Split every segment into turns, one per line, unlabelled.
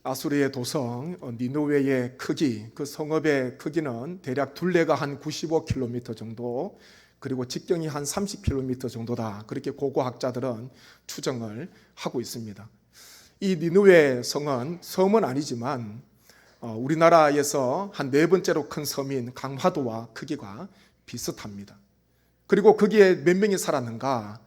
아수르의 도성 니느웨의 크기, 그 성읍의 크기는 대략 둘레가 한 95km 정도, 그리고 직경이 한 30km 정도다. 그렇게 고고학자들은 추정을 하고 있습니다. 이 니느웨 성은 섬은 아니지만 우리나라에서 한 네 번째로 큰 섬인 강화도와 크기가 비슷합니다. 그리고 거기에 몇 명이 살았는가?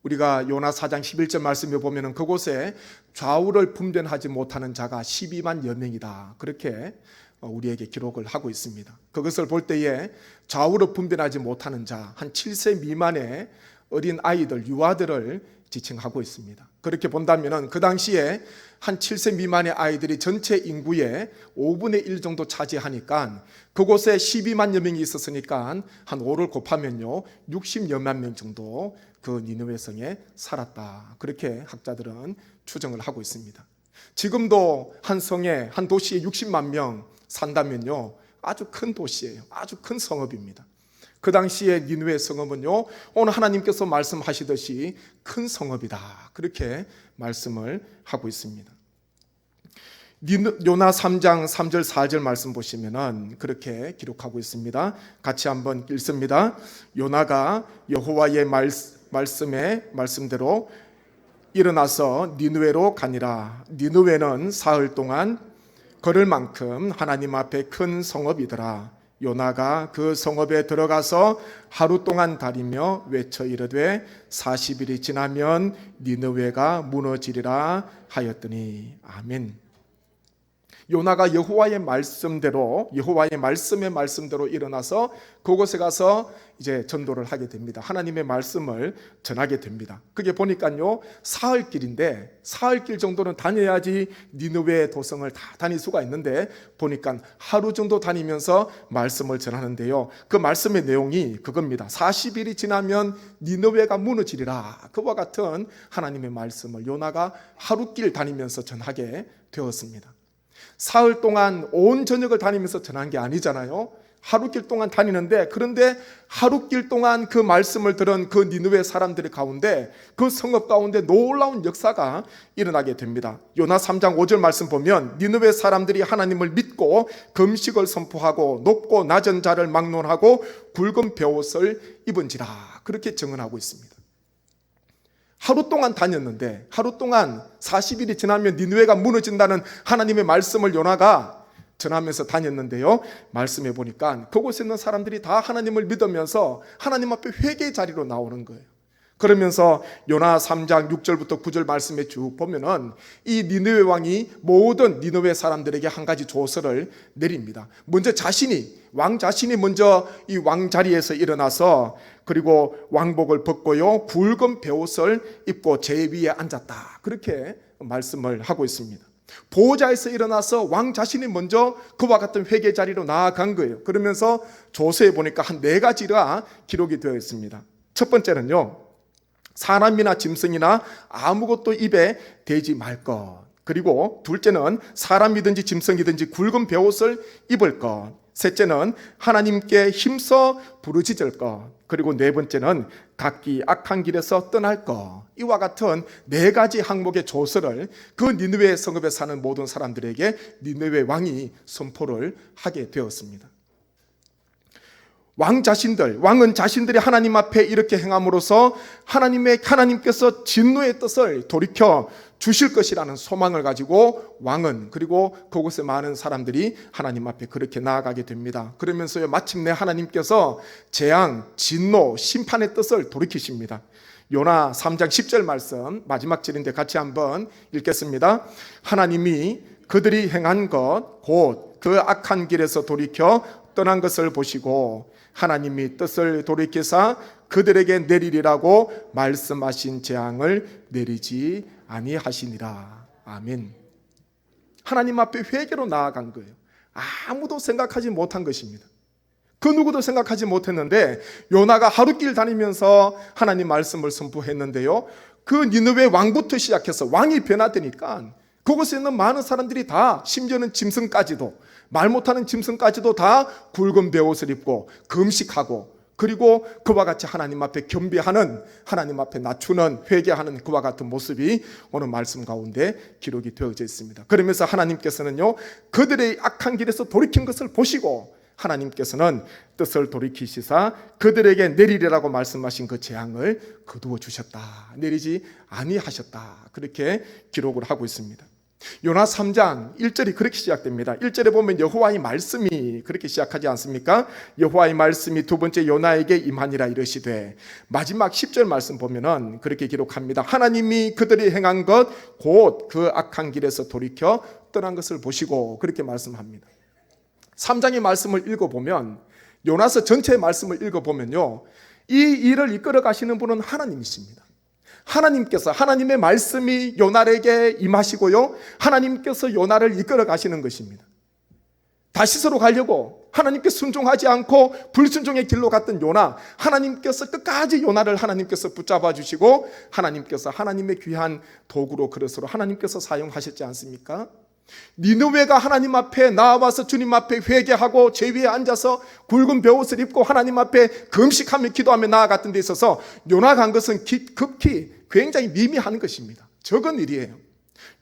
우리가 요나 4장 11절 말씀에 보면 그곳에 좌우를 분별하지 못하는 자가 12만여 명이다. 그렇게 우리에게 기록을 하고 있습니다. 그것을 볼 때에 좌우를 분별하지 못하는 자, 한 7세 미만의 어린 아이들, 유아들을 지칭하고 있습니다. 그렇게 본다면 그 당시에 한 7세 미만의 아이들이 전체 인구의 5분의 1 정도 차지하니까 그곳에 12만여 명이 있었으니까 한 5를 곱하면요 60여만 명 정도 그 니느웨 성에 살았다. 그렇게 학자들은 추정을 하고 있습니다. 지금도 한 성에, 한 도시에 60만 명 산다면요 아주 큰 도시예요. 아주 큰 성읍입니다. 그 당시에 니느웨 성읍은요 오늘 하나님께서 말씀하시듯이 큰 성읍이다. 그렇게 말씀을 하고 있습니다. 요나 3장 3절 4절 말씀 보시면은 그렇게 기록하고 있습니다. 같이 한번 읽습니다. 요나가 여호와의 말씀대로 일어나서 니느웨로 가니라. 니느웨는 사흘 동안 걸을 만큼 하나님 앞에 큰 성읍이더라. 요나가 그 성읍에 들어가서 하루 동안 다니며 외쳐 이르되 40일이 지나면 니느웨가 무너지리라 하였더니. 아멘. 요나가 여호와의 말씀의 말씀대로 일어나서 그곳에 가서 이제 전도를 하게 됩니다. 하나님의 말씀을 전하게 됩니다. 그게 보니까요 사흘길인데 사흘길 정도는 다녀야지 니느웨 도성을 다 다닐 수가 있는데 보니까 하루 정도 다니면서 말씀을 전하는데요, 그 말씀의 내용이 그겁니다. 40일이 지나면 니느웨가 무너지리라. 그와 같은 하나님의 말씀을 요나가 하루길 다니면서 전하게 되었습니다. 사흘 동안 온 저녁을 다니면서 전한 게 아니잖아요. 하루길 동안 다니는데, 그런데 하루길 동안 그 말씀을 들은 그 니느웨 사람들의 가운데, 그 성읍 가운데 놀라운 역사가 일어나게 됩니다. 요나 3장 5절 말씀 보면 니느웨 사람들이 하나님을 믿고 금식을 선포하고 높고 낮은 자를 막론하고 굵은 베옷을 입은지라. 그렇게 증언하고 있습니다. 하루 동안 다녔는데, 하루 동안 40일이 지나면 니느웨가 무너진다는 하나님의 말씀을 요나가 전하면서 다녔는데요, 말씀해 보니까 그곳에 있는 사람들이 다 하나님을 믿으면서 하나님 앞에 회개의 자리로 나오는 거예요. 그러면서 요나 3장 6절부터 9절 말씀에 쭉 보면은 이 니느웨 왕이 모든 니느웨 사람들에게 한 가지 조서를 내립니다. 먼저 왕 자신이 먼저 이 왕 자리에서 일어나서 그리고 왕복을 벗고요 굵은 베옷을 입고 제 위에 앉았다. 그렇게 말씀을 하고 있습니다. 보호자에서 일어나서 왕 자신이 먼저 그와 같은 회개 자리로 나아간 거예요. 그러면서 조서에 보니까 한 4가지가 기록이 되어 있습니다. 첫 번째는요, 사람이나 짐승이나 아무것도 입에 대지 말 것. 그리고 둘째는 사람이든지 짐승이든지 굵은 베옷을 입을 것. 셋째는 하나님께 힘써 부르짖을 것. 그리고 네 번째는 각기 악한 길에서 떠날 것. 이와 같은 4가지 항목의 조서를 그 니느웨 성읍에 사는 모든 사람들에게 니느웨 왕이 선포를 하게 되었습니다. 왕은 자신들이 하나님 앞에 이렇게 행함으로써 하나님께서 진노의 뜻을 돌이켜 주실 것이라는 소망을 가지고 왕은, 그리고 그곳에 많은 사람들이 하나님 앞에 그렇게 나아가게 됩니다. 그러면서요 마침내 하나님께서 재앙, 진노, 심판의 뜻을 돌이키십니다. 요나 3장 10절 말씀 마지막 절인데 같이 한번 읽겠습니다. 하나님이 그들이 행한 것 곧 그 악한 길에서 돌이켜 떠난 것을 보시고 하나님이 뜻을 돌이키사 그들에게 내리리라고 말씀하신 재앙을 내리지 아니하시니라. 아멘. 하나님 앞에 회개로 나아간 거예요. 아무도 생각하지 못한 것입니다. 그 누구도 생각하지 못했는데 요나가 하루길 다니면서 하나님 말씀을 선포했는데요, 그 니느웨 왕부터 시작해서 왕이 변화되니까 그곳에 있는 많은 사람들이 다, 심지어는 짐승까지도, 말 못하는 짐승까지도 다 굵은 베옷을 입고 금식하고 그리고 그와 같이 하나님 앞에 겸비하는, 하나님 앞에 낮추는, 회개하는 그와 같은 모습이 오늘 말씀 가운데 기록이 되어져 있습니다. 그러면서 하나님께서는요, 그들의 악한 길에서 돌이킨 것을 보시고 하나님께서는 뜻을 돌이키시사 그들에게 내리리라고 말씀하신 그 재앙을 거두어 주셨다, 내리지 아니하셨다, 그렇게 기록을 하고 있습니다. 요나 3장 1절이 그렇게 시작됩니다. 1절에 보면 여호와의 말씀이 그렇게 시작하지 않습니까? 여호와의 말씀이 두 번째 요나에게 임하니라 이르시되, 마지막 10절 말씀 보면은 그렇게 기록합니다. 하나님이 그들이 행한 것 곧 그 악한 길에서 돌이켜 떠난 것을 보시고, 그렇게 말씀합니다. 3장의 말씀을 읽어보면, 요나서 전체의 말씀을 읽어보면요, 이 일을 이끌어 가시는 분은 하나님이십니다. 하나님께서, 하나님의 말씀이 요나에게 임하시고요, 하나님께서 요나를 이끌어 가시는 것입니다. 다시스로 가려고 하나님께 순종하지 않고 불순종의 길로 갔던 요나, 하나님께서 끝까지 요나를 하나님께서 붙잡아 주시고 하나님께서 하나님의 귀한 도구로, 그릇으로 하나님께서 사용하셨지 않습니까? 니느웨가 하나님 앞에 나와서 주님 앞에 회개하고 제 위에 앉아서 굵은 베옷을 입고 하나님 앞에 금식하며 기도하며 나아갔던 데 있어서 요나가 한 것은 극히 굉장히 미미한 것입니다. 적은 일이에요.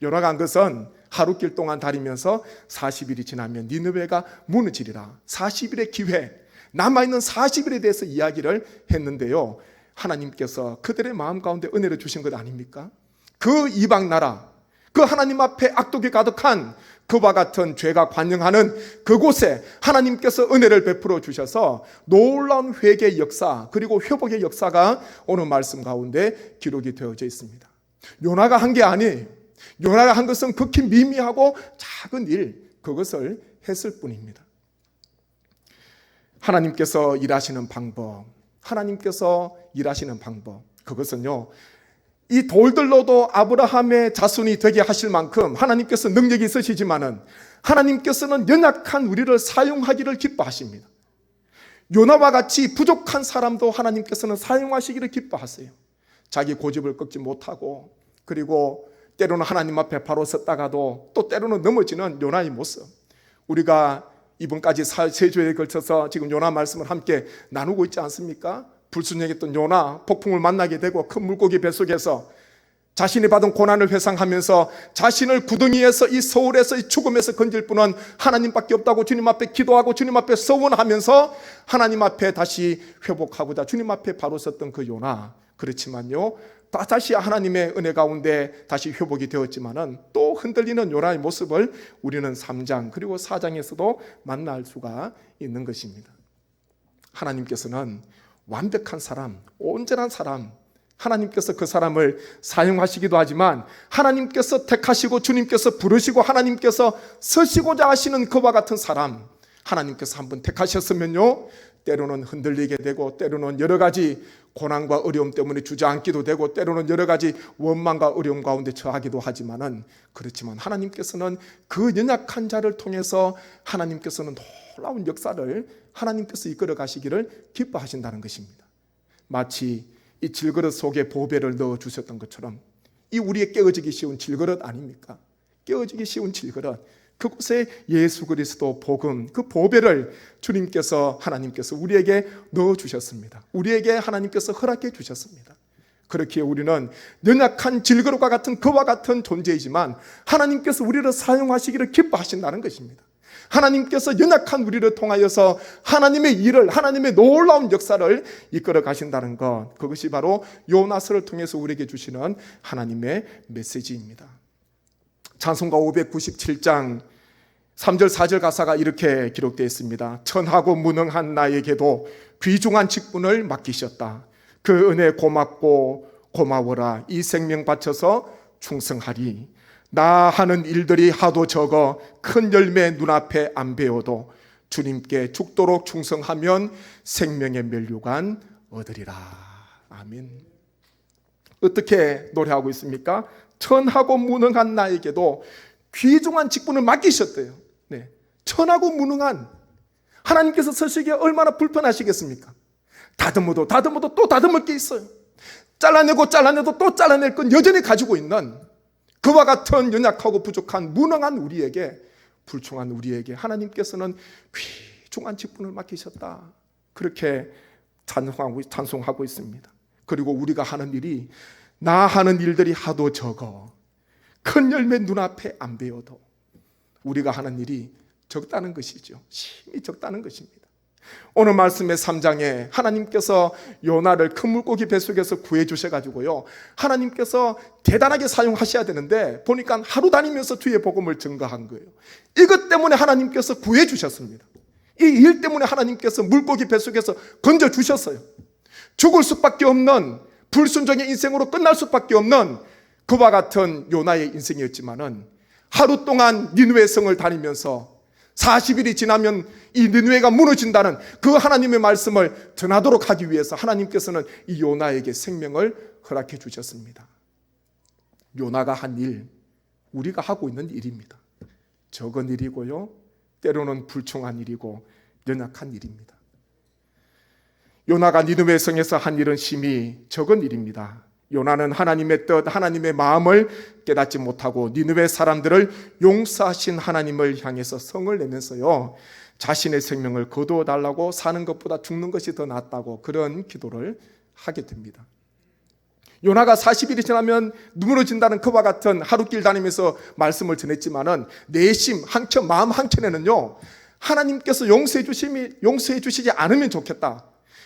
요나가 한 것은 하루길 동안 다니면서 40일이 지나면 니느웨가 무너지리라, 40일의 기회, 남아있는 40일에 대해서 이야기를 했는데요, 하나님께서 그들의 마음 가운데 은혜를 주신 것 아닙니까? 그 이방 나라, 그 하나님 앞에 악독이 가득한 그와 같은 죄가 관영하는 그곳에 하나님께서 은혜를 베풀어 주셔서 놀라운 회개의 역사, 그리고 회복의 역사가 오늘 말씀 가운데 기록이 되어져 있습니다. 요나가 한 게 아니에요. 요나가 한 것은 극히 미미하고 작은 일, 그것을 했을 뿐입니다. 하나님께서 일하시는 방법, 하나님께서 일하시는 방법, 그것은요, 이 돌들로도 아브라함의 자손이 되게 하실 만큼 하나님께서 능력이 있으시지만은 하나님께서는 연약한 우리를 사용하기를 기뻐하십니다. 요나와 같이 부족한 사람도 하나님께서는 사용하시기를 기뻐하세요. 자기 고집을 꺾지 못하고, 그리고 때로는 하나님 앞에 바로 섰다가도 또 때로는 넘어지는 요나의 모습, 우리가 이번까지 세 주에 걸쳐서 지금 요나 말씀을 함께 나누고 있지 않습니까? 불순종했던 요나, 폭풍을 만나게 되고 큰 물고기 뱃속에서 자신이 받은 고난을 회상하면서 자신을 구덩이에서, 이 서울에서, 이 죽음에서 건질 분은 하나님밖에 없다고 주님 앞에 기도하고 주님 앞에 서원하면서 하나님 앞에 다시 회복하고자 주님 앞에 바로 섰던 그 요나, 그렇지만요, 다시 하나님의 은혜 가운데 다시 회복이 되었지만은 또 흔들리는 요나의 모습을 우리는 3장 그리고 4장에서도 만날 수가 있는 것입니다. 하나님께서는 완벽한 사람, 온전한 사람, 하나님께서 그 사람을 사용하시기도 하지만 하나님께서 택하시고 주님께서 부르시고 하나님께서 쓰시고자 하시는 그와 같은 사람, 하나님께서 한번 택하셨으면요, 때로는 흔들리게 되고, 때로는 여러 가지 고난과 어려움 때문에 주저앉기도 되고, 때로는 여러 가지 원망과 어려움 가운데 처하기도 하지만은, 그렇지만 하나님께서는 그 연약한 자를 통해서 하나님께서는 놀라운 역사를 하나님께서 이끌어 가시기를 기뻐하신다는 것입니다. 마치 이 질그릇 속에 보배를 넣어 주셨던 것처럼, 이 우리의 깨어지기 쉬운 질그릇 아닙니까? 깨어지기 쉬운 질그릇, 그곳에 예수 그리스도 복음, 그 보배를 주님께서, 하나님께서 우리에게 넣어 주셨습니다. 우리에게 하나님께서 허락해 주셨습니다. 그렇게 우리는 연약한 질그릇과 같은 그와 같은 존재이지만 하나님께서 우리를 사용하시기를 기뻐하신다는 것입니다. 하나님께서 연약한 우리를 통하여서 하나님의 일을, 하나님의 놀라운 역사를 이끌어 가신다는 것, 그것이 바로 요나서를 통해서 우리에게 주시는 하나님의 메시지입니다. 찬송가 597장 3절 4절 가사가 이렇게 기록되어 있습니다. 천하고 무능한 나에게도 귀중한 직분을 맡기셨다. 그 은혜 고맙고 고마워라. 이 생명 바쳐서 충성하리. 나 하는 일들이 하도 적어 큰 열매 눈앞에 안 배워도 주님께 죽도록 충성하면 생명의 면류관 얻으리라. 아멘. 어떻게 노래하고 있습니까? 천하고 무능한 나에게도 귀중한 직분을 맡기셨대요. 네. 천하고 무능한, 하나님께서 서시기에 얼마나 불편하시겠습니까? 다듬어도 또 다듬을 게 있어요. 잘라내도 또 잘라낼 건 여전히 가지고 있는 그와 같은 연약하고 부족한 무능한 우리에게, 불충한 우리에게 하나님께서는 귀중한 직분을 맡기셨다. 그렇게 찬송하고 있습니다. 그리고 우리가 하는 일이 나 하는 일들이 하도 적어 큰 열매 눈앞에 안 배워도 우리가 하는 일이 적다는 것이죠. 심히 적다는 것입니다. 오늘 말씀의 3장에 하나님께서 요나를 큰 물고기 뱃속에서 구해 주셔가지고요, 하나님께서 대단하게 사용하셔야 되는데 보니까 하루 다니면서 주의 복음을 증거한 거예요. 이것 때문에 하나님께서 구해 주셨습니다. 이 일 때문에 하나님께서 물고기 뱃속에서 건져 주셨어요. 죽을 수밖에 없는 불순종의 인생으로 끝날 수밖에 없는 그와 같은 요나의 인생이었지만은 하루 동안 니느웨 성을 다니면서 40일이 지나면 이 니느웨가 무너진다는 그 하나님의 말씀을 전하도록 하기 위해서 하나님께서는 이 요나에게 생명을 허락해 주셨습니다. 요나가 한 일, 우리가 하고 있는 일입니다. 적은 일이고요, 때로는 불충한 일이고 연약한 일입니다. 요나가 니느웨 성에서 한 일은 심히 적은 일입니다. 요나는 하나님의 뜻, 하나님의 마음을 깨닫지 못하고 니느웨 사람들을 용서하신 하나님을 향해서 성을 내면서요, 자신의 생명을 거두어 달라고 사는 것보다 죽는 것이 더 낫다고 그런 기도를 하게 됩니다. 요나가 40일이 지나면 무너진다는 그와 같은 하루길 다니면서 말씀을 전했지만은 내심 한켠, 마음 한켠에는요, 하나님께서 용서해 주시지 않으면 좋겠다.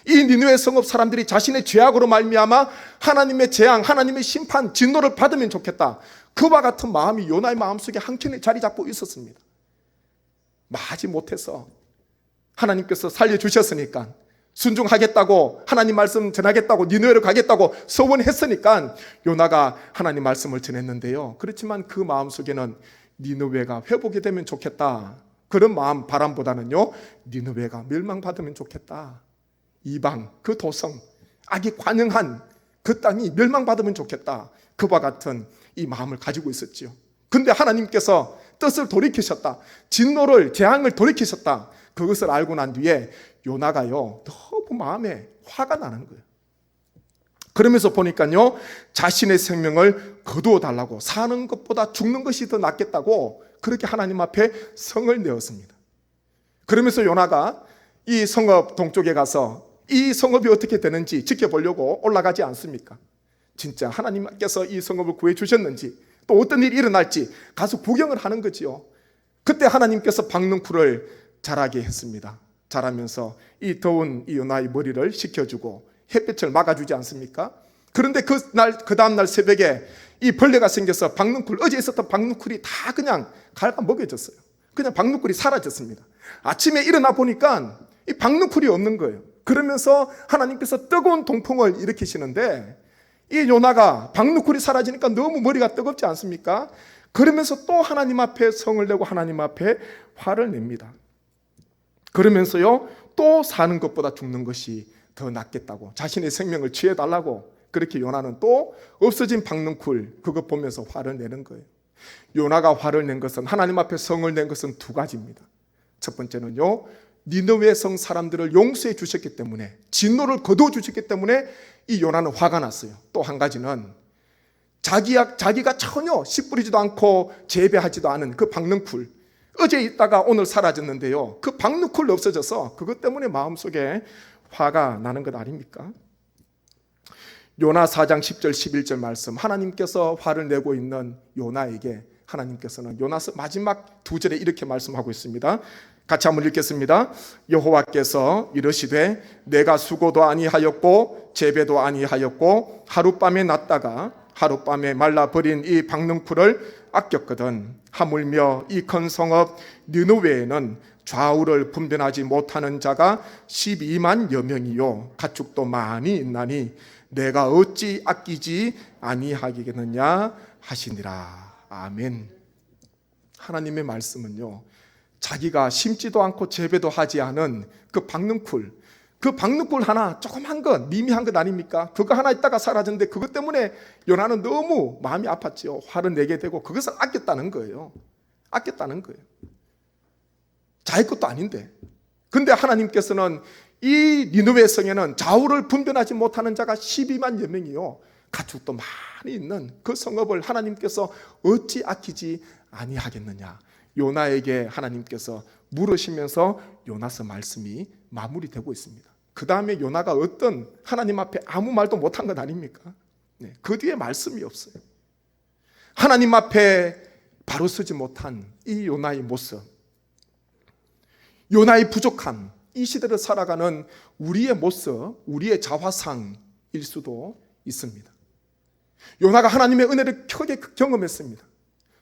이 니느웨 성읍 사람들이 자신의 죄악으로 말미암아 하나님의 재앙, 하나님의 심판, 진노를 받으면 좋겠다. 그와 같은 마음이 요나의 마음속에 한켠에 자리 잡고 있었습니다. 마지 못해서 하나님께서 살려주셨으니까, 순종하겠다고, 하나님 말씀 전하겠다고, 니느웨로 가겠다고 서원했으니까 요나가 하나님 말씀을 전했는데요, 그렇지만 그 마음속에는 니느웨가 회복이 되면 좋겠다, 그런 마음, 바람보다는요, 니느웨가 멸망받으면 좋겠다, 이방, 그 도성, 악이 관영한 그 땅이 멸망받으면 좋겠다, 그와 같은 이 마음을 가지고 있었지요. 근데 하나님께서 뜻을 돌이키셨다, 진노를, 재앙을 돌이키셨다, 그것을 알고 난 뒤에 요나가요, 너무 마음에 화가 나는 거예요. 그러면서 보니까요, 자신의 생명을 거두어 달라고, 사는 것보다 죽는 것이 더 낫겠다고 그렇게 하나님 앞에 성을 내었습니다. 그러면서 요나가 이 성읍 동쪽에 가서 이 성읍이 어떻게 되는지 지켜보려고 올라가지 않습니까? 진짜 하나님께서 이 성읍을 구해 주셨는지, 또 어떤 일이 일어날지 가서 구경을 하는 거지요. 그때 하나님께서 박능쿨을 자라게 했습니다. 자라면서 이 더운 이 요나의 머리를 식혀주고 햇볕을 막아주지 않습니까? 그런데 그 다음날 새벽에 이 벌레가 생겨서 박능쿨, 어제 있었던 박능쿨이 다 그냥 갉아먹여졌어요. 그냥 박능쿨이 사라졌습니다. 아침에 일어나 보니까 이 박능쿨이 없는 거예요. 그러면서 하나님께서 뜨거운 동풍을 일으키시는데, 이 요나가 박능쿨이 사라지니까 너무 머리가 뜨겁지 않습니까? 그러면서 또 하나님 앞에 성을 내고 하나님 앞에 화를 냅니다. 그러면서요, 또 사는 것보다 죽는 것이 더 낫겠다고, 자신의 생명을 취해달라고, 그렇게 요나는 또 없어진 박능쿨, 그거 보면서 화를 내는 거예요. 요나가 화를 낸 것은, 하나님 앞에 성을 낸 것은 두 가지입니다. 첫 번째는요, 니느웨 성 사람들을 용서해 주셨기 때문에, 진노를 거두어 주셨기 때문에 이 요나는 화가 났어요. 또 한 가지는 자기가 전혀 씨 뿌리지도 않고 재배하지도 않은 그 박능쿨, 어제 있다가 오늘 사라졌는데요, 그 박능쿨 없어져서 그것 때문에 마음속에 화가 나는 것 아닙니까? 요나 4장 10절 11절 말씀, 하나님께서 화를 내고 있는 요나에게 하나님께서는 요나서 마지막 두 절에 이렇게 말씀하고 있습니다. 같이 한번 읽겠습니다. 여호와께서 이르시되 내가 수고도 아니하였고 재배도 아니하였고 하룻밤에 났다가 하룻밤에 말라버린 이 박능쿨을 아꼈거든. 하물며 이 큰 성읍 니느웨에는 좌우를 분별하지 못하는 자가 12만여 명이요 가축도 많이 있나니 내가 어찌 아끼지 아니하겠느냐 하시니라. 아멘. 하나님의 말씀은요, 자기가 심지도 않고 재배도 하지 않은 그 박능쿨, 그 박능쿨 하나, 조그만 것, 미미한 것 아닙니까? 그거 하나 있다가 사라졌는데 그것 때문에 요나는 너무 마음이 아팠죠. 화를 내게 되고 그것을 아꼈다는 거예요. 아꼈다는 거예요. 자기 것도 아닌데. 근데 하나님께서는 이 니느웨 성에는 좌우를 분별하지 못하는 자가 12만여 명이요 가축도 많이 있는 그 성읍을 하나님께서 어찌 아끼지 아니하겠느냐, 요나에게 하나님께서 물으시면서 요나서 말씀이 마무리되고 있습니다. 그 다음에 요나가 어떤 하나님 앞에 아무 말도 못한 것 아닙니까? 네, 그 뒤에 말씀이 없어요. 하나님 앞에 바로 서지 못한 이 요나의 모습, 요나의 부족함, 이 시대를 살아가는 우리의 모습, 우리의 자화상일 수도 있습니다. 요나가 하나님의 은혜를 크게 경험했습니다.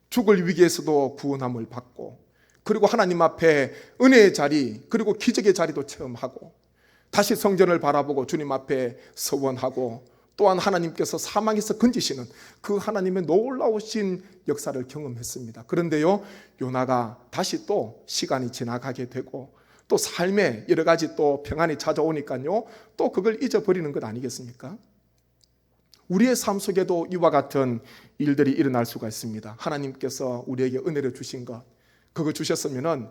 죽을 위기에서도 구원함을 받고, 그리고 하나님 앞에 은혜의 자리, 그리고 기적의 자리도 체험하고, 다시 성전을 바라보고 주님 앞에 서원하고, 또한 하나님께서 사망에서 건지시는 그 하나님의 놀라우신 역사를 경험했습니다. 그런데요, 요나가 다시 또 시간이 지나가게 되고, 또 삶에 여러 가지 또 평안이 찾아오니까요, 또 그걸 잊어버리는 것 아니겠습니까? 우리의 삶 속에도 이와 같은 일들이 일어날 수가 있습니다. 하나님께서 우리에게 은혜를 주신 것, 그거 주셨으면은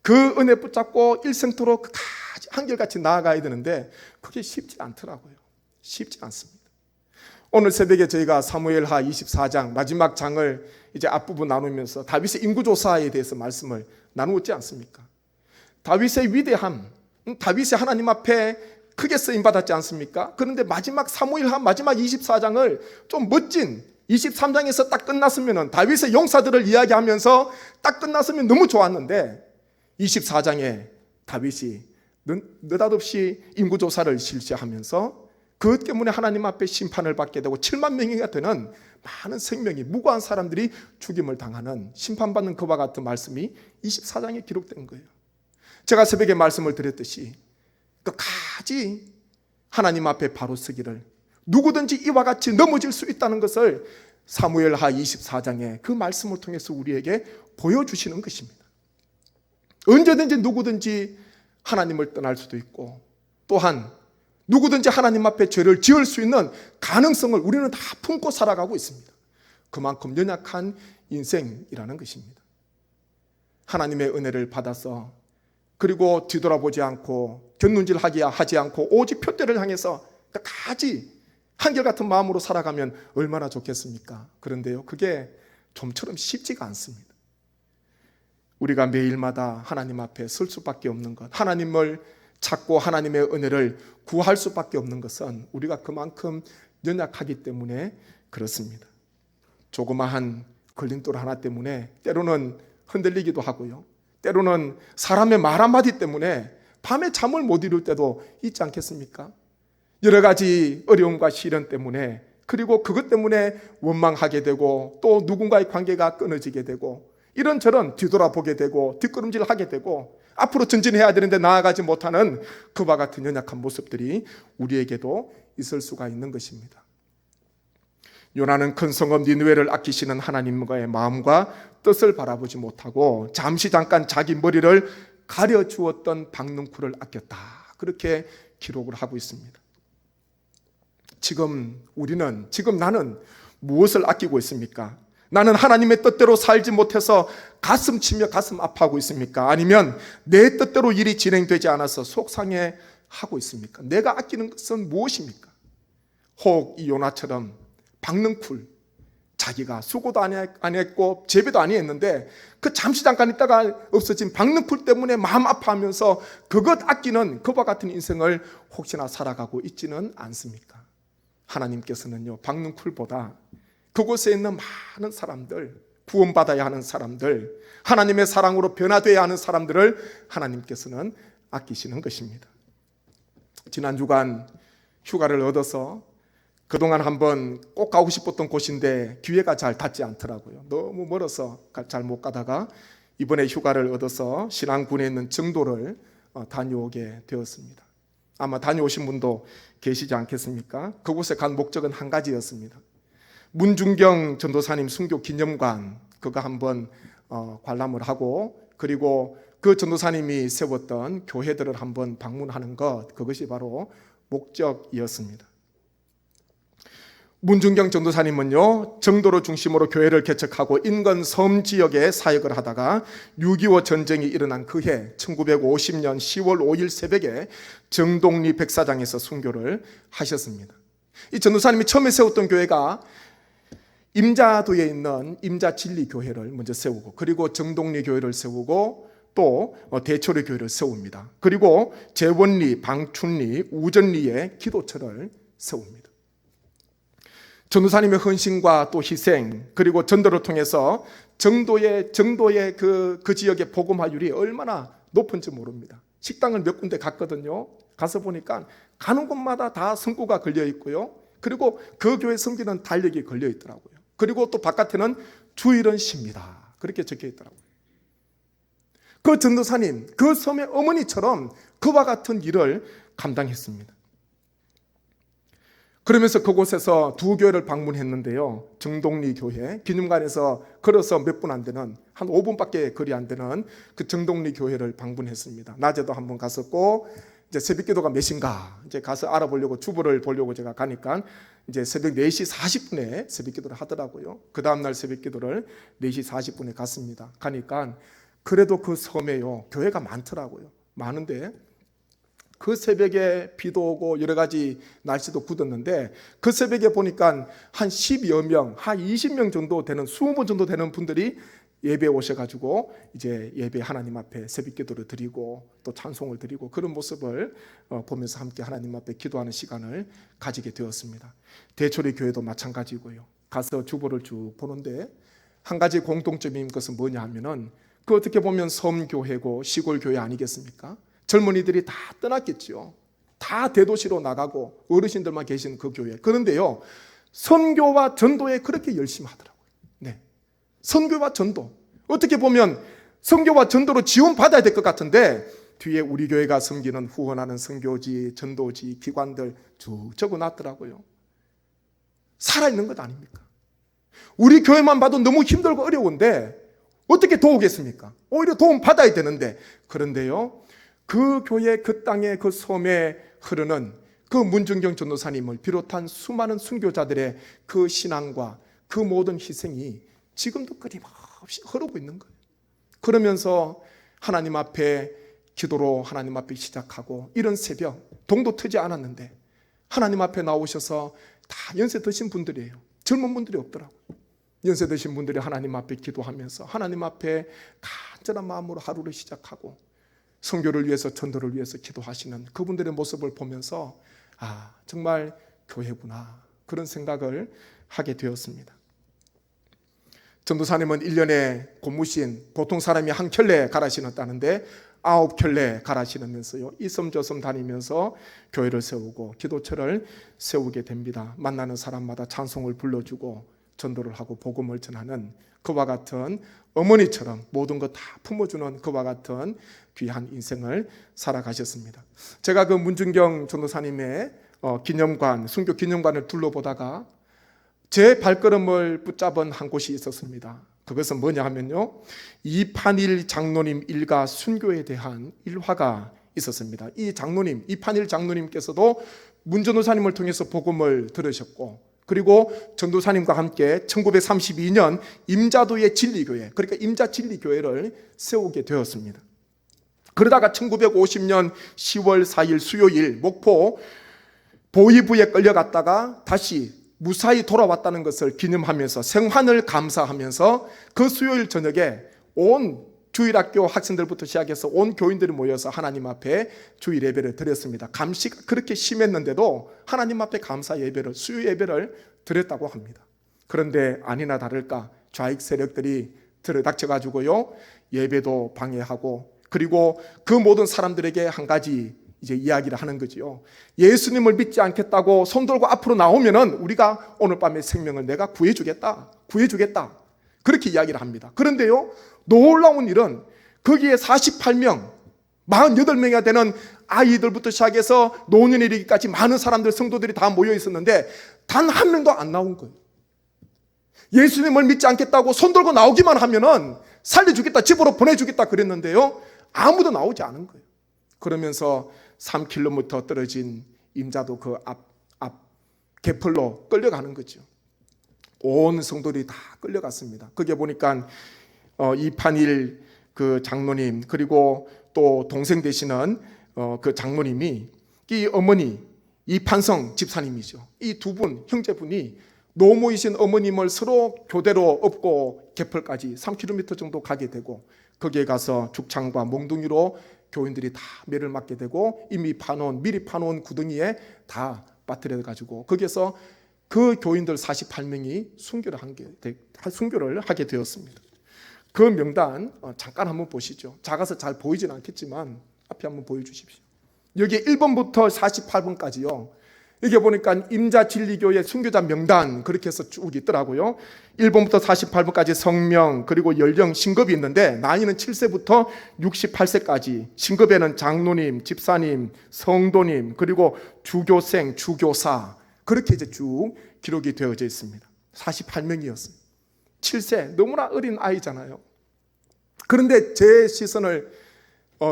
그 은혜 붙잡고 일생토록 끝까지 한결같이 나아가야 되는데 그게 쉽지 않더라고요. 쉽지 않습니다. 오늘 새벽에 저희가 사무엘하 24장 마지막 장을 이제 앞부분 나누면서 다윗의 인구조사에 대해서 말씀을 나누었지 않습니까? 다윗의 위대함, 다윗이 하나님 앞에 크게 쓰임받았지 않습니까? 그런데 마지막 사무엘하 마지막 24장을 좀 멋진 23장에서 딱 끝났으면, 다윗의 용사들을 이야기하면서 딱 끝났으면 너무 좋았는데 24장에 다윗이 느닷없이 인구조사를 실시하면서 그것 때문에 하나님 앞에 심판을 받게 되고 7만 명이가 되는 많은 생명이, 무고한 사람들이 죽임을 당하는, 심판받는 그와 같은 말씀이 24장에 기록된 거예요. 제가 새벽에 말씀을 드렸듯이 끝까지 하나님 앞에 바로 서기를, 누구든지 이와 같이 넘어질 수 있다는 것을 사무엘하 24장에 그 말씀을 통해서 우리에게 보여주시는 것입니다. 언제든지 누구든지 하나님을 떠날 수도 있고, 또한 누구든지 하나님 앞에 죄를 지을 수 있는 가능성을 우리는 다 품고 살아가고 있습니다. 그만큼 연약한 인생이라는 것입니다. 하나님의 은혜를 받아서, 그리고 뒤돌아보지 않고 곁눈질하지 않고 오직 표대를 향해서 끝까지 한결같은 마음으로 살아가면 얼마나 좋겠습니까? 그런데요, 그게 좀처럼 쉽지가 않습니다. 우리가 매일마다 하나님 앞에 설 수밖에 없는 것, 하나님을 찾고 하나님의 은혜를 구할 수밖에 없는 것은 우리가 그만큼 연약하기 때문에 그렇습니다. 조그마한 걸림돌 하나 때문에 때로는 흔들리기도 하고요, 때로는 사람의 말 한마디 때문에 밤에 잠을 못 이룰 때도 있지 않겠습니까? 여러 가지 어려움과 시련 때문에, 그리고 그것 때문에 원망하게 되고, 또 누군가의 관계가 끊어지게 되고, 이런저런 뒤돌아보게 되고 뒷걸음질하게 되고 앞으로 전진해야 되는데 나아가지 못하는 그와 같은 연약한 모습들이 우리에게도 있을 수가 있는 것입니다. 요나는 큰 성읍 니느웨를 아끼시는 하나님과의 마음과 뜻을 바라보지 못하고 잠깐 자기 머리를 가려주었던 박능쿨을 아꼈다, 그렇게 기록을 하고 있습니다. 지금 나는 무엇을 아끼고 있습니까? 나는 하나님의 뜻대로 살지 못해서 가슴 치며 가슴 아파하고 있습니까? 아니면 내 뜻대로 일이 진행되지 않아서 속상해하고 있습니까? 내가 아끼는 것은 무엇입니까? 혹 이 요나처럼 박능쿨, 자기가 수고도 안 했고 재배도 안 했는데 그 잠깐 있다가 없어진 박능쿨 때문에 마음 아파하면서 그것 아끼는 그와 같은 인생을 혹시나 살아가고 있지는 않습니까? 하나님께서는요, 박능쿨보다 그곳에 있는 많은 사람들, 구원받아야 하는 사람들, 하나님의 사랑으로 변화되어야 하는 사람들을 하나님께서는 아끼시는 것입니다. 지난 주간 휴가를 얻어서 그동안 한번 꼭 가고 싶었던 곳인데 기회가 잘 닿지 않더라고요. 너무 멀어서 잘 못 가다가 이번에 휴가를 얻어서 신안군에 있는 정도를 다녀오게 되었습니다. 아마 다녀오신 분도 계시지 않겠습니까? 그곳에 간 목적은 한 가지였습니다. 문중경 전도사님 순교 기념관, 그거 한번 관람을 하고, 그리고 그 전도사님이 세웠던 교회들을 한번 방문하는 것, 그것이 바로 목적이었습니다. 문중경 전도사님은요, 정도를 중심으로 교회를 개척하고 인근 섬 지역에 사역을 하다가 6.25 전쟁이 일어난 그해 1950년 10월 5일 새벽에 정동리 백사장에서 순교를 하셨습니다. 이 전도사님이 처음에 세웠던 교회가 임자도에 있는 임자진리교회를 먼저 세우고, 그리고 정동리 교회를 세우고, 또 대초리 교회를 세웁니다. 그리고 재원리, 방춘리, 우전리에 기도처를 세웁니다. 전도사님의 헌신과 또 희생, 그리고 전도를 통해서 정도의 그 지역의 복음화율이 얼마나 높은지 모릅니다. 식당을 몇 군데 갔거든요. 가서 보니까 가는 곳마다 다 성구가 걸려 있고요. 그리고 그 교회 섬기는 달력이 걸려 있더라고요. 그리고 또 바깥에는 주일은 쉽니다. 그렇게 적혀 있더라고요. 그 전도사님, 그 섬의 어머니처럼 그와 같은 일을 감당했습니다. 그러면서 그곳에서 두 교회를 방문했는데요. 정동리 교회, 기념관에서 걸어서 몇 분 안 되는, 한 5분밖에 거리 안 되는 그 정동리 교회를 방문했습니다. 낮에도 한번 갔었고, 이제 새벽 기도가 몇인가 이제 가서 알아보려고, 주보를 보려고 제가 가니까 이제 새벽 4시 40분에 새벽 기도를 하더라고요. 그 다음날 새벽 기도를 4시 40분에 갔습니다. 가니까 그래도 그 섬에요, 교회가 많더라고요. 많은데 그 새벽에 비도 오고 여러 가지 날씨도 굳었는데 그 새벽에 보니까 한 10여 명, 한 20명 정도 되는, 20분 정도 되는 분들이 예배에 오셔가지고 이제 예배 하나님 앞에 새벽 기도를 드리고 또 찬송을 드리고 그런 모습을 보면서 함께 하나님 앞에 기도하는 시간을 가지게 되었습니다. 대초리 교회도 마찬가지고요. 가서 주보를 쭉 보는데 한 가지 공통점인 것은 뭐냐 하면은 그 어떻게 보면 섬교회고 시골교회 아니겠습니까? 젊은이들이 다 떠났겠죠. 다 대도시로 나가고 어르신들만 계신 그 교회. 그런데요, 선교와 전도에 그렇게 열심히 하더라고요. 네, 선교와 전도. 어떻게 보면 선교와 전도로 지원받아야 될 것 같은데 뒤에 우리 교회가 섬기는 후원하는 선교지, 전도지, 기관들 쭉 적어놨더라고요. 살아있는 것 아닙니까? 우리 교회만 봐도 너무 힘들고 어려운데 어떻게 도우겠습니까? 오히려 도움 받아야 되는데. 그런데요, 그 교회, 그 땅에, 그 섬에 흐르는 그 문중경 전도사님을 비롯한 수많은 순교자들의 그 신앙과 그 모든 희생이 지금도 끊임없이 흐르고 있는 거예요. 그러면서 하나님 앞에 기도로 하나님 앞에 시작하고 이런 새벽, 동도 트지 않았는데 하나님 앞에 나오셔서 다 연세 드신 분들이에요. 젊은 분들이 없더라고요. 연세 드신 분들이 하나님 앞에 기도하면서 하나님 앞에 간절한 마음으로 하루를 시작하고 선교를 위해서, 전도를 위해서 기도하시는 그분들의 모습을 보면서 아, 정말 교회구나, 그런 생각을 하게 되었습니다. 전도사님은 1년에 고무신, 보통 사람이 한 켤레 갈아 신었다는데 9켤레 갈아 신으면서요, 이 섬 저 섬 다니면서 교회를 세우고 기도처를 세우게 됩니다. 만나는 사람마다 찬송을 불러주고 전도를 하고 복음을 전하는 그와 같은 어머니처럼 모든 것 다 품어주는 그와 같은 귀한 인생을 살아가셨습니다. 제가 그 문중경 전도사님의 기념관, 순교 기념관을 둘러보다가 제 발걸음을 붙잡은 한 곳이 있었습니다. 그것은 뭐냐 하면요, 이판일 장로님 일가 순교에 대한 일화가 있었습니다. 이 장로님, 이판일 장로님께서도 문 전도사님을 통해서 복음을 들으셨고, 그리고 전도사님과 함께 1932년 임자도의 진리교회, 그러니까 임자진리교회를 세우게 되었습니다. 그러다가 1950년 10월 4일 수요일 목포 보위부에 끌려갔다가 다시 무사히 돌아왔다는 것을 기념하면서 생환을 감사하면서 그 수요일 저녁에 온 주일학교 학생들부터 시작해서 온 교인들이 모여서 하나님 앞에 주일 예배를 드렸습니다. 감시가 그렇게 심했는데도 하나님 앞에 감사 예배를, 수요 예배를 드렸다고 합니다. 그런데 아니나 다를까 좌익 세력들이 들어닥쳐가지고요, 예배도 방해하고, 그리고 그 모든 사람들에게 한 가지 이제 이야기를 하는 거지요. 예수님을 믿지 않겠다고 손 들고 앞으로 나오면은 우리가 오늘 밤에 생명을 내가 구해주겠다. 그렇게 이야기를 합니다. 그런데요, 놀라운 일은 거기에 48명, 48명이나 되는 아이들부터 시작해서 노년에 이르기까지 많은 사람들, 성도들이 다 모여 있었는데 단 한 명도 안 나온 거예요. 예수님을 믿지 않겠다고 손 들고 나오기만 하면은 살려주겠다, 집으로 보내주겠다 그랬는데요, 아무도 나오지 않은 거예요. 그러면서 3km 떨어진 임자도 그 앞 개펄로 끌려가는 거죠. 온 성도들이 다 끌려갔습니다. 거기에 보니까 이판일 그 장로님, 그리고 또 동생 되시는 그 장로님이, 이 어머니 이판성 집사님이죠. 이 두 분, 형제분이 노모이신 어머님을 서로 교대로 업고 개펄까지 3km 정도 가게 되고, 거기에 가서 죽창과 몽둥이로 교인들이 다 매를 맞게 되고, 이미 미리 파놓은 구덩이에 다 빠뜨려 가지고 거기에서 그 교인들 48명이 순교를 하게 되었습니다. 그 명단 잠깐 한번 보시죠. 작아서 잘 보이진 않겠지만 앞에 한번 보여주십시오. 여기에 1번부터 48번까지요. 여기 보니까 임자진리교회 순교자 명단 그렇게 해서 쭉 있더라고요. 1번부터 48번까지 성명, 그리고 연령, 신급이 있는데 나이는 7세부터 68세까지, 신급에는 장로님, 집사님, 성도님, 그리고 주교생, 주교사, 그렇게 이제 쭉 기록이 되어져 있습니다. 48명이었어요. 7세, 너무나 어린 아이잖아요. 그런데 제 시선을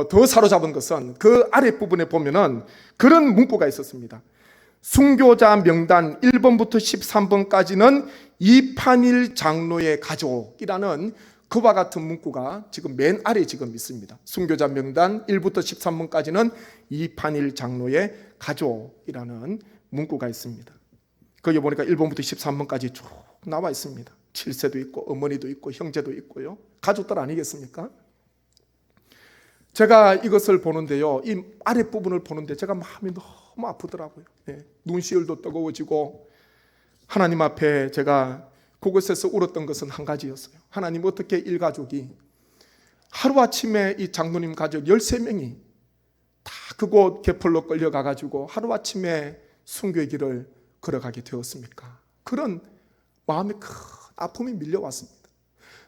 더 사로잡은 것은 그 아랫부분에 보면은 그런 문구가 있었습니다. 순교자 명단 1번부터 13번까지는 이판일 장로의 가족이라는 그와 같은 문구가 지금 맨 아래에 지금 있습니다. 순교자 명단 1부터 13번까지는 이판일 장로의 가족이라는 문구가 있습니다. 거기 보니까 1번부터 13번까지 쭉 나와 있습니다. 7세도 있고 어머니도 있고 형제도 있고요. 가족들 아니겠습니까? 제가 이것을 보는데요, 이 아랫부분을 보는데 제가 마음이 너무 아프더라고요. 눈시울도 뜨거워지고, 하나님 앞에 제가 그곳에서 울었던 것은 한 가지였어요. 하나님, 어떻게 일가족이 하루아침에 이 장로님 가족 13명이 다 그곳 개펄로 끌려가가지고 하루아침에 순교의 길을 걸어가게 되었습니까? 그런 마음의 큰 아픔이 밀려왔습니다.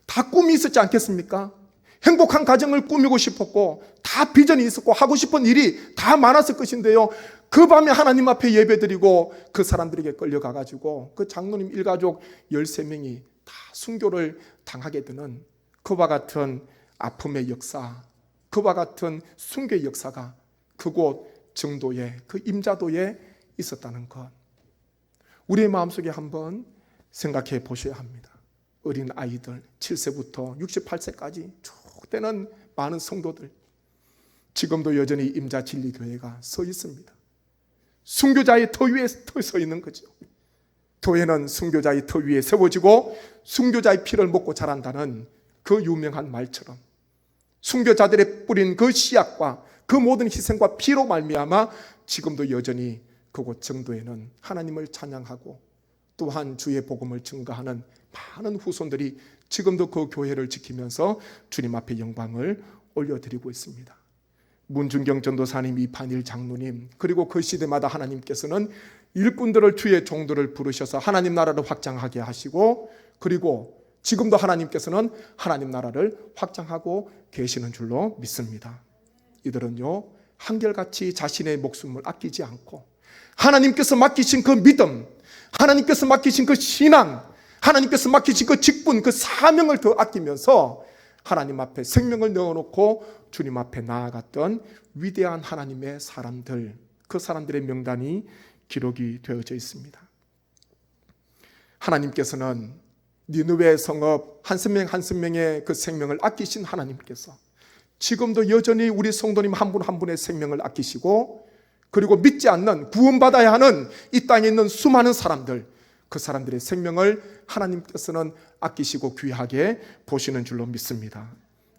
다 꿈이 있었지 않겠습니까? 행복한 가정을 꾸미고 싶었고, 다 비전이 있었고, 하고 싶은 일이 다 많았을 것인데요, 그 밤에 하나님 앞에 예배드리고 그 사람들에게 끌려가가지고 그 장로님 일가족 13명이 다 순교를 당하게 되는 그와 같은 아픔의 역사, 그와 같은 순교의 역사가 그곳 정도에, 그 임자도에 있었다는 것, 우리의 마음속에 한번 생각해 보셔야 합니다. 어린 아이들 7세부터 68세까지 쭉 되는 많은 성도들, 지금도 여전히 임자진리교회가 서 있습니다. 순교자의 터 위에 서 있는 거죠. 교회는 순교자의 터 위에 세워지고 순교자의 피를 먹고 자란다는 그 유명한 말처럼, 순교자들의 뿌린 그 씨앗과 그 모든 희생과 피로 말미암아 지금도 여전히 그곳 정도에는 하나님을 찬양하고 또한 주의 복음을 증거하는 많은 후손들이 지금도 그 교회를 지키면서 주님 앞에 영광을 올려드리고 있습니다. 문준경 전도사님, 이판일 장로님, 그리고 그 시대마다 하나님께서는 일꾼들을, 주의 종들을 부르셔서 하나님 나라를 확장하게 하시고, 그리고 지금도 하나님께서는 하나님 나라를 확장하고 계시는 줄로 믿습니다. 이들은요, 한결같이 자신의 목숨을 아끼지 않고 하나님께서 맡기신 그 믿음, 하나님께서 맡기신 그 신앙, 하나님께서 맡기신 그 직분, 그 사명을 더 아끼면서 하나님 앞에 생명을 넣어놓고 주님 앞에 나아갔던 위대한 하나님의 사람들, 그 사람들의 명단이 기록이 되어져 있습니다. 하나님께서는 니느웨 성읍 한 명의 그 생명을 아끼신 하나님께서 지금도 여전히 우리 성도님 한 분 한 분의 생명을 아끼시고, 그리고 믿지 않는, 구원받아야 하는 이 땅에 있는 수많은 사람들, 그 사람들의 생명을 하나님께서는 아끼시고 귀하게 보시는 줄로 믿습니다.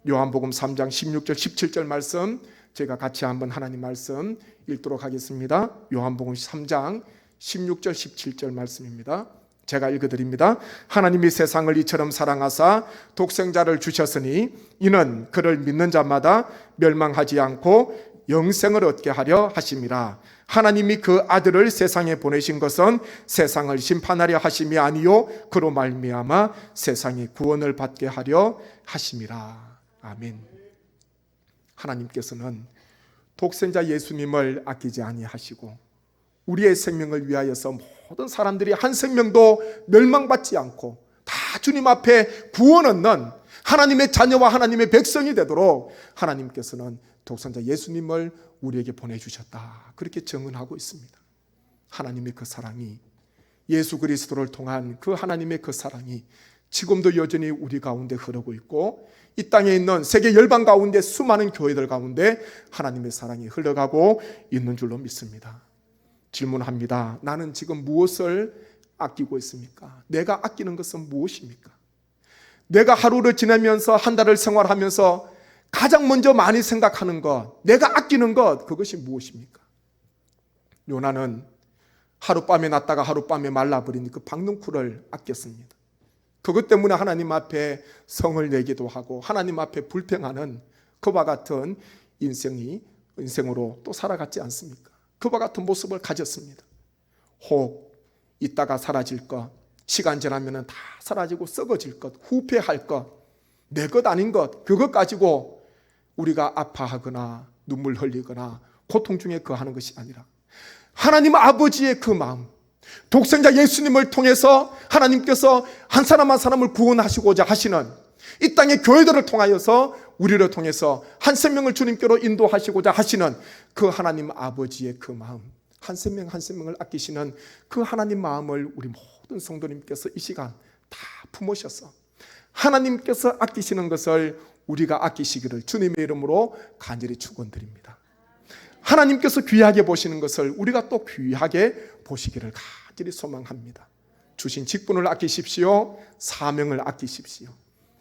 요한복음 3장 16절 17절 말씀, 제가 같이 한번 하나님 말씀 읽도록 하겠습니다. 요한복음 3장 16절 17절 말씀입니다. 제가 읽어드립니다. 하나님이 세상을 이처럼 사랑하사 독생자를 주셨으니 이는 그를 믿는 자마다 멸망하지 않고 영생을 얻게 하려 하심이라. 하나님이 그 아들을 세상에 보내신 것은 세상을 심판하려 하심이 아니요 그로 말미암아 세상이 구원을 받게 하려 하심이라. 아멘. 하나님께서는 독생자 예수님을 아끼지 아니하시고 우리의 생명을 위하여서 모든 사람들이 한 생명도 멸망받지 않고 다 주님 앞에 구원 얻는 하나님의 자녀와 하나님의 백성이 되도록 하나님께서는 독생자 예수님을 우리에게 보내주셨다, 그렇게 증언하고 있습니다. 하나님의 그 사랑이, 예수 그리스도를 통한 그 하나님의 그 사랑이 지금도 여전히 우리 가운데 흐르고 있고, 이 땅에 있는 세계 열방 가운데 수많은 교회들 가운데 하나님의 사랑이 흘러가고 있는 줄로 믿습니다. 질문합니다. 나는 지금 무엇을 아끼고 있습니까? 내가 아끼는 것은 무엇입니까? 내가 하루를 지내면서 한 달을 생활하면서 가장 먼저 많이 생각하는 것, 내가 아끼는 것, 그것이 무엇입니까? 요나는 하룻밤에 났다가 하룻밤에 말라버린 그 박능쿨을 아꼈습니다. 그것 때문에 하나님 앞에 성을 내기도 하고 하나님 앞에 불평하는 그와 같은 인생으로 또 살아갔지 않습니까? 그와 같은 모습을 가졌습니다. 혹 있다가 사라질 것, 시간 지나면 다 사라지고 썩어질 것, 후패할 것, 내 것 아닌 것, 그것 가지고 우리가 아파하거나 눈물 흘리거나 고통 중에 거하는 것이 아니라 하나님 아버지의 그 마음, 독생자 예수님을 통해서 하나님께서 한 사람 한 사람을 구원하시고자 하시는 이 땅의 교회들을 통하여서 우리를 통해서 한 생명을 주님께로 인도하시고자 하시는 그 하나님 아버지의 그 마음, 한 생명 한 생명을 아끼시는 그 하나님 마음을 우리 모든 성도님께서 이 시간 다 품으셔서 하나님께서 아끼시는 것을 우리가 아끼시기를 주님의 이름으로 간절히 축원드립니다. 하나님께서 귀하게 보시는 것을 우리가 또 귀하게 보시기를 간절히 소망합니다. 주신 직분을 아끼십시오. 사명을 아끼십시오.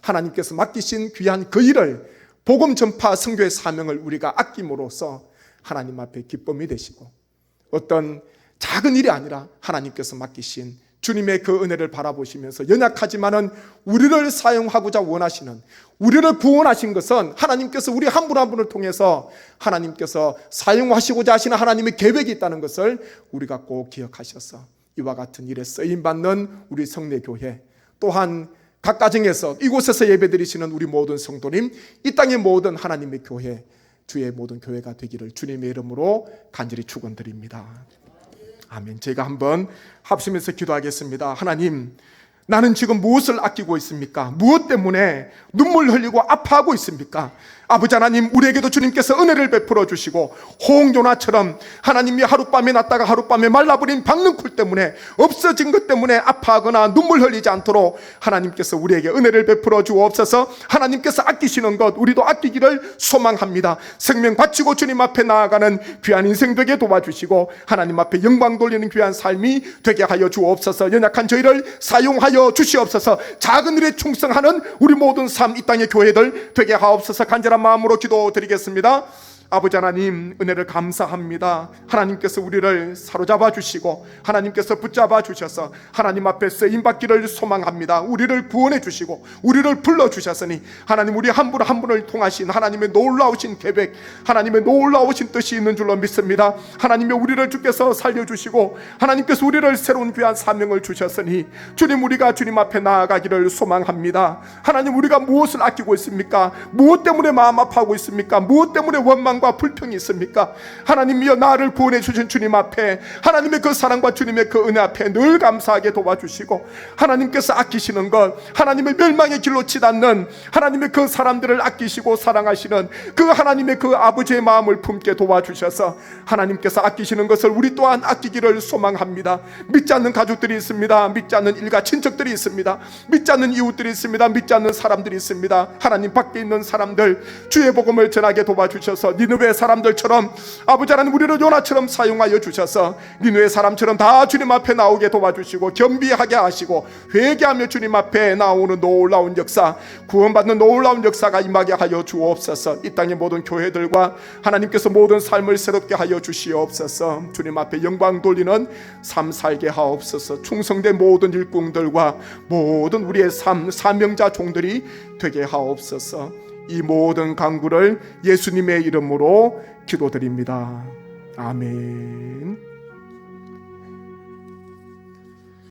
하나님께서 맡기신 귀한 그 일을, 복음 전파 선교의 사명을 우리가 아낌으로써 하나님 앞에 기쁨이 되시고 어떤 작은 일이 아니라 하나님께서 맡기신 주님의 그 은혜를 바라보시면서 연약하지만은 우리를 사용하고자 원하시는, 우리를 구원하신 것은 하나님께서 우리 한 분 한 분을 통해서 하나님께서 사용하시고자 하시는 하나님의 계획이 있다는 것을 우리가 꼭 기억하셔서 이와 같은 일에 쓰임받는 우리 성례교회, 또한 각 가정에서 이곳에서 예배드리시는 우리 모든 성도님, 이 땅의 모든 하나님의 교회, 주의 모든 교회가 되기를 주님의 이름으로 간절히 축원드립니다. 아멘. 제가 한번 합심해서 기도하겠습니다. 하나님, 나는 지금 무엇을 아끼고 있습니까? 무엇 때문에 눈물 흘리고 아파하고 있습니까? 아버지 하나님, 우리에게도 주님께서 은혜를 베풀어 주시고 홍요나처럼 하나님이 하룻밤에 났다가 하룻밤에 말라버린 박능쿨 때문에, 없어진 것 때문에 아파하거나 눈물 흘리지 않도록 하나님께서 우리에게 은혜를 베풀어 주옵소서. 하나님께서 아끼시는 것 우리도 아끼기를 소망합니다. 생명 바치고 주님 앞에 나아가는 귀한 인생 되게 도와주시고 하나님 앞에 영광 돌리는 귀한 삶이 되게 하여 주옵소서. 연약한 저희를 사용하여 주시옵소서. 작은 일에 충성하는 우리 모든 삶, 이 땅의 교회들 되게 하옵소서. 간절한 마음으로 기도드리겠습니다. 아버지 하나님, 은혜를 감사합니다. 하나님께서 우리를 사로잡아 주시고 하나님께서 붙잡아 주셔서 하나님 앞에 쓰임받기를 소망합니다. 우리를 구원해 주시고 우리를 불러주셨으니 하나님, 우리 한 분 한 분을 통하신 하나님의 놀라우신 계획, 하나님의 놀라우신 뜻이 있는 줄로 믿습니다. 하나님의 우리를 주께서 살려주시고 하나님께서 우리를 새로운 귀한 사명을 주셨으니 주님, 우리가 주님 앞에 나아가기를 소망합니다. 하나님, 우리가 무엇을 아끼고 있습니까? 무엇 때문에 마음 아파하고 있습니까? 무엇 때문에 원망과 불평이 있습니까? 하나님이여, 나를 구원해 주신 주님 앞에, 하나님의 그 사랑과 주님의 그 은혜 앞에 늘 감사하게 도와주시고 하나님께서 아끼시는 것, 하나님의 멸망의 길로 치닫는 하나님의 그 사람들을 아끼시고 사랑하시는 그 하나님의 그 아버지의 마음을 품게 도와주셔서 하나님께서 아끼시는 것을 우리 또한 아끼기를 소망합니다. 믿지 않는 가족들이 있습니다. 믿지 않는 일가 친척들이 있습니다. 믿지 않는 이웃들이 있습니다. 믿지 않는 사람들이 있습니다. 하나님 밖에 있는 사람들 주의 복음을 전하게 도와주셔서 니느웨 사람들처럼 아버지 하나님, 우리를 요나처럼 사용하여 주셔서 니느웨 사람처럼 다 주님 앞에 나오게 도와주시고 겸비하게 하시고 회개하며 주님 앞에 나오는 놀라운 역사, 구원받는 놀라운 역사가 임하게 하여 주옵소서. 이 땅의 모든 교회들과 하나님께서 모든 삶을 새롭게 하여 주시옵소서. 주님 앞에 영광 돌리는 삶 살게 하옵소서. 충성된 모든 일꾼들과 모든 우리의 삶 사명자 종들이 되게 하옵소서. 이 모든 간구를 예수님의 이름으로 기도드립니다. 아멘.